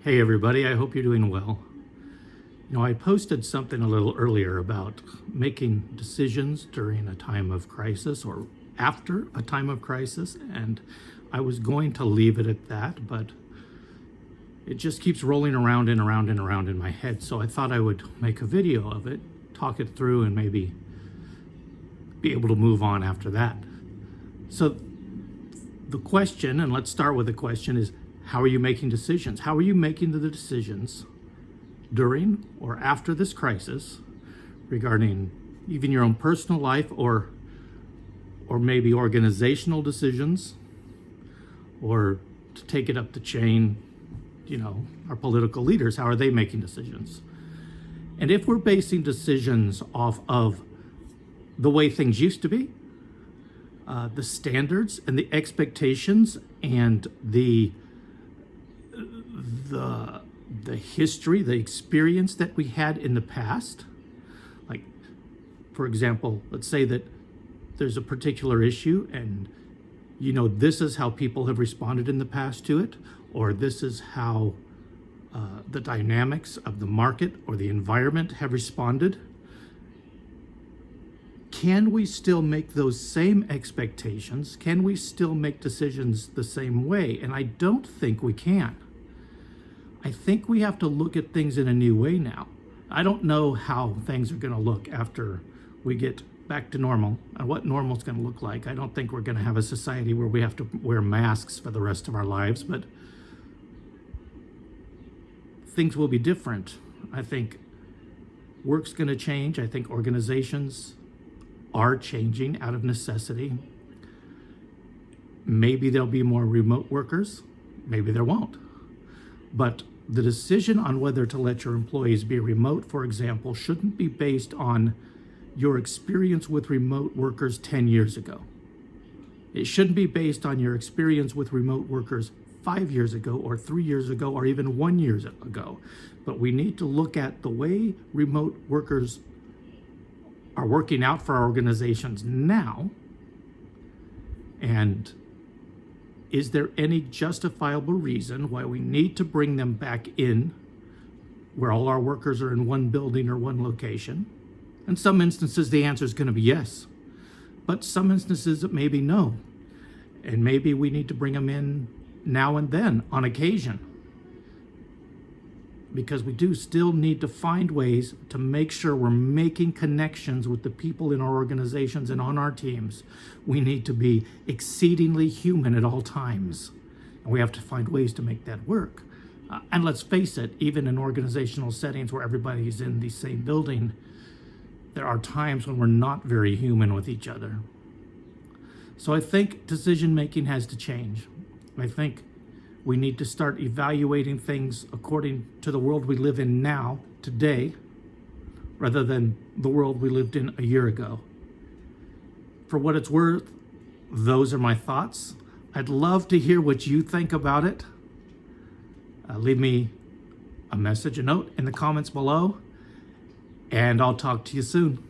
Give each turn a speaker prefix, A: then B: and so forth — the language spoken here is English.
A: Hey everybody, I hope you're doing well. I posted something a little earlier about making decisions during a time of crisis or after a time of crisis, and I was going to leave it at that, but it just keeps rolling around and around and around in my head, so I thought I would make a video of it, talk it through, and maybe be able to move on after that. So the question, and let's start with the question, is how are you making decisions? How are you making the decisions during or after this crisis regarding even your own personal life or maybe organizational decisions, or to take it up the chain, our political leaders, how are they making decisions? And if we're basing decisions off of the way things used to be, the standards and the expectations and the history, the experience that we had in the past. Like, for example, let's say that there's a particular issue and this is how people have responded in the past to it, or this is how the dynamics of the market or the environment have responded. Can we still make those same expectations? Can we still make decisions the same way? And I don't think we can. I think we have to look at things in a new way now. I don't know how things are going to look after we get back to normal and what normal is going to look like. I don't think we're going to have a society where we have to wear masks for the rest of our lives, but things will be different. I think work's going to change. I think organizations are changing out of necessity. Maybe there'll be more remote workers. Maybe there won't. But the decision on whether to let your employees be remote, for example, shouldn't be based on your experience with remote workers 10 years ago. It shouldn't be based on your experience with remote workers 5 years ago or 3 years ago or even 1 year ago. But we need to look at the way remote workers are working out for our organizations now, and is there any justifiable reason why we need to bring them back in where all our workers are in one building or one location? In some instances, the answer is going to be yes. But some instances, it may be no. And maybe we need to bring them in now and then on occasion, because we do still need to find ways to make sure we're making connections with the people in our organizations and on our teams. We need to be exceedingly human at all times, and we have to find ways to make that work. And let's face it, even in organizational settings where everybody's in the same building, there are times when we're not very human with each other. So I think decision-making has to change. I think we need to start evaluating things according to the world we live in now, today, rather than the world we lived in a year ago. For what it's worth, those are my thoughts. I'd love to hear what you think about it. Leave me a message, a note in the comments below, and I'll talk to you soon.